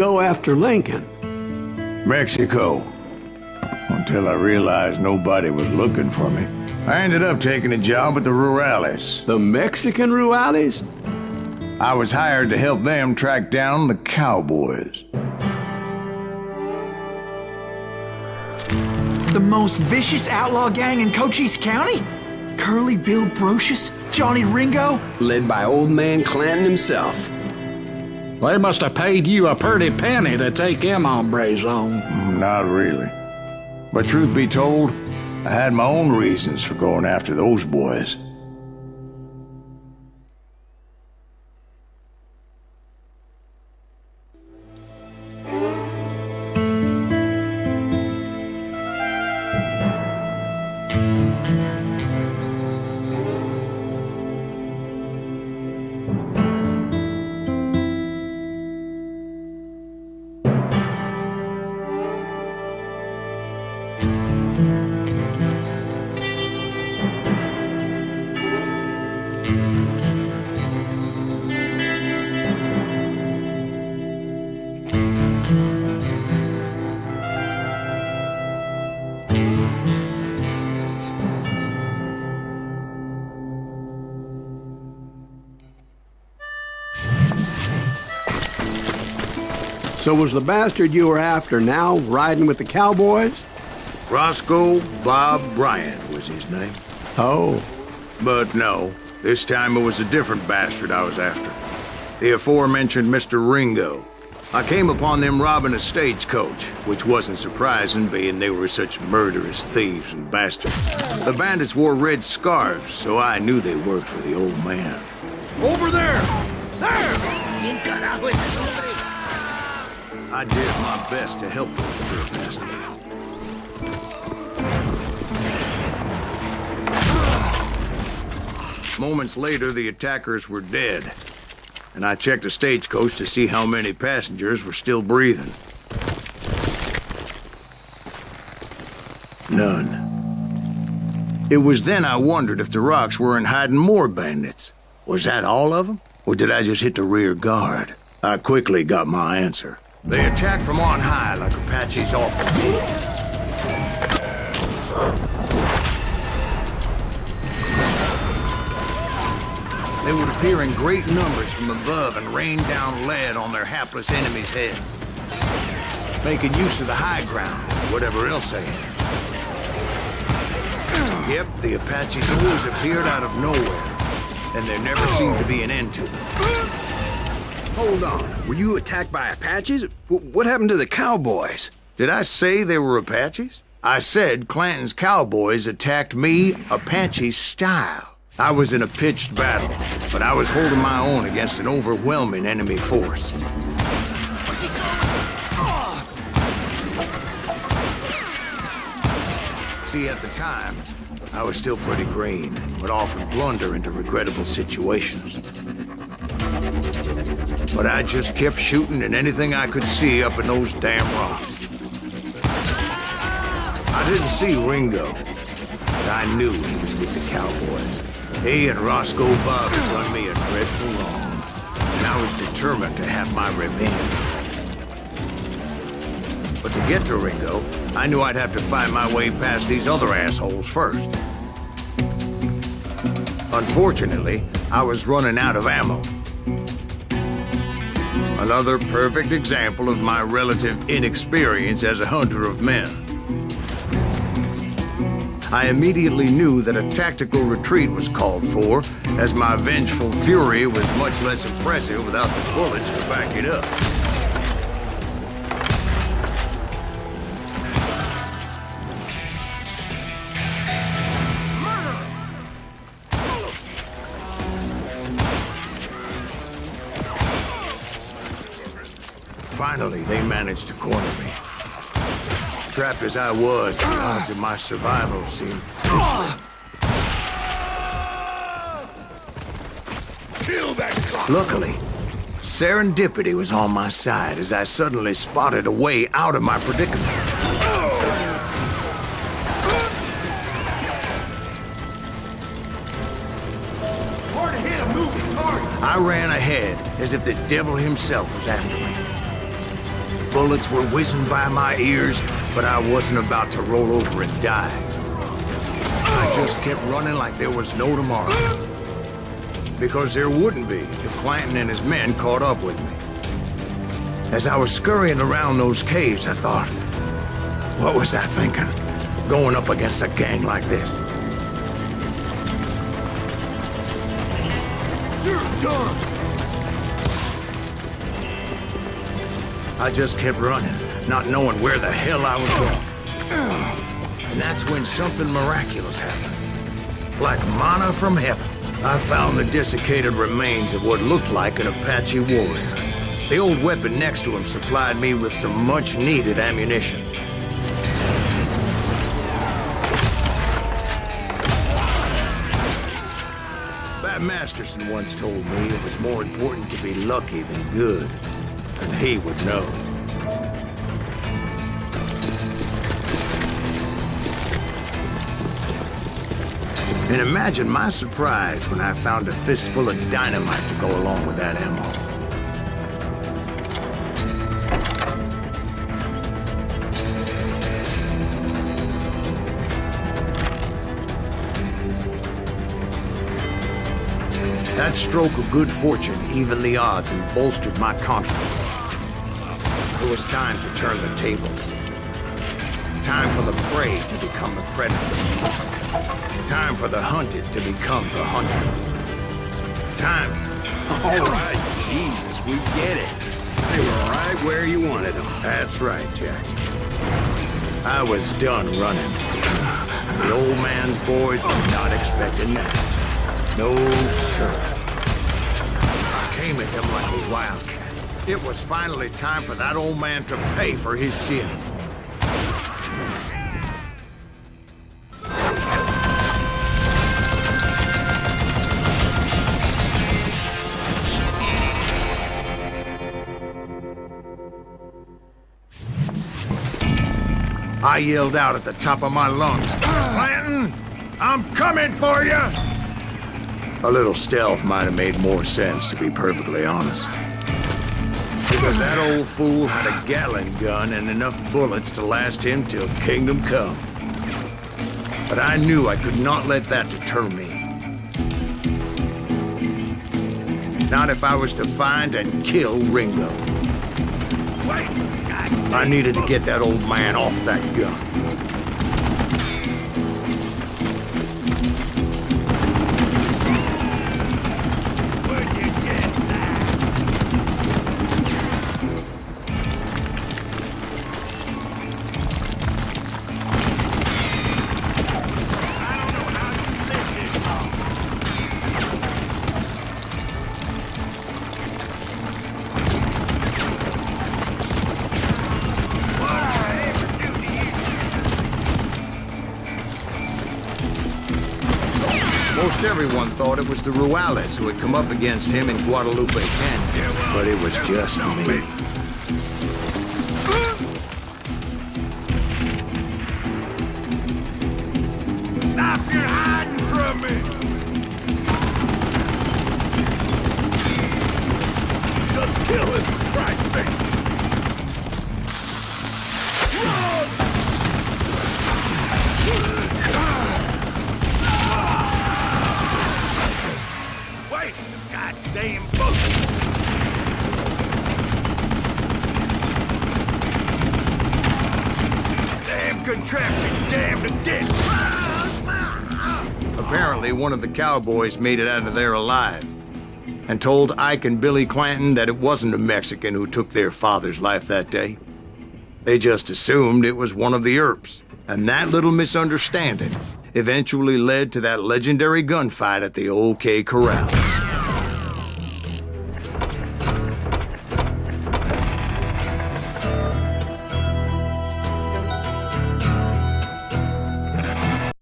go after Lincoln? Mexico. Until I realized nobody was looking for me. I ended up taking a job at the Rurales. The Mexican Rurales? I was hired to help them track down the cowboys. The most vicious outlaw gang in Cochise County? Curly Bill Brocious? Johnny Ringo? Led by old man Clanton himself. They must have paid you a pretty penny to take them hombres on. Not really. But truth be told, I had my own reasons for going after those boys. So was the bastard you were after now riding with the cowboys? Roscoe Bob Bryant was his name. Oh. But no, this time it was a different bastard I was after. The aforementioned Mr. Ringo. I came upon them robbing a stagecoach, which wasn't surprising, being they were such murderous thieves and bastards. The bandits wore red scarves, so I knew they worked for the old man. Over there! There! I did my best to help those poor bastards. Moments later, the attackers were dead, and I checked the stagecoach to see how many passengers were still breathing. None. It was then I wondered if the rocks weren't hiding more bandits. Was that all of them? Or did I just hit the rear guard? I quickly got my answer. They attacked from on high like Apaches often do. They would appear in great numbers from above and rain down lead on their hapless enemies' heads, making use of the high ground, whatever else they had. Yep, the Apaches always appeared out of nowhere, and there never seemed to be an end to them. Hold on, were you attacked by Apaches? What happened to the cowboys? Did I say they were Apaches? I said Clanton's cowboys attacked me Apache style. I was in a pitched battle, but I was holding my own against an overwhelming enemy force. See, at the time, I was still pretty green, but often blunder into regrettable situations. But I just kept shooting at anything I could see up in those damn rocks. I didn't see Ringo, but I knew he was with the cowboys. He and Roscoe Bob had done me a dreadful wrong, and I was determined to have my revenge. But to get to Ringo, I knew I'd have to find my way past these other assholes first. Unfortunately, I was running out of ammo. Another perfect example of my relative inexperience as a hunter of men. I immediately knew that a tactical retreat was called for, as my vengeful fury was much less impressive without the bullets to back it up. Finally, they managed to corner me. Trapped as I was, the odds of my survival seemed dismal. Kill that cop! Luckily, serendipity was on my side as I suddenly spotted a way out of my predicament. Hard to hit a moving target! I ran ahead as if the devil himself was after me. bullets were whizzing by my ears, but I wasn't about to roll over and die. I just kept running like there was no tomorrow. Because there wouldn't be if Clanton and his men caught up with me. As I was scurrying around those caves, I thought, what was I thinking? Going up against a gang like this? You're done! I just kept running, not knowing where the hell I was going. And that's when something miraculous happened. Like manna from heaven, I found the desiccated remains of what looked like an Apache warrior. The old weapon next to him supplied me with some much-needed ammunition. Bat Masterson once told me it was more important to be lucky than good, and he would know. And imagine my surprise when I found a fistful of dynamite to go along with that ammo. That stroke of good fortune evened the odds and bolstered my confidence. It was time to turn the tables. Time for the prey to become the predator. Time for the hunted to become the hunter. Time. All right, Jesus, we get it. They were right where you wanted them. That's right, Jack. I was done running. The old man's boys were not expecting that. No, sir. I came at him like a wildcat. It was finally time for that old man to pay for his sins. I yelled out at the top of my lungs, "Clanton, I'm coming for you!" A little stealth might have made more sense, to be perfectly honest. Because that old fool had a Gatling gun and enough bullets to last him till kingdom come. But I knew I could not let that deter me. Not if I was to find and kill Ringo. I needed to get that old man off that gun. Most everyone thought it was the Ruales who had come up against him in Guadalupe Canyon, but it was just me. Stop your hiding from me! Just kill him, for Christ's sake! Wait, goddamn book! Damn contraption, damn to dick! Apparently, one of the cowboys made it out of there alive and told Ike and Billy Clanton that it wasn't a Mexican who took their father's life that day. They just assumed it was one of the Earps, and that little misunderstanding eventually led to that legendary gunfight at the OK Corral.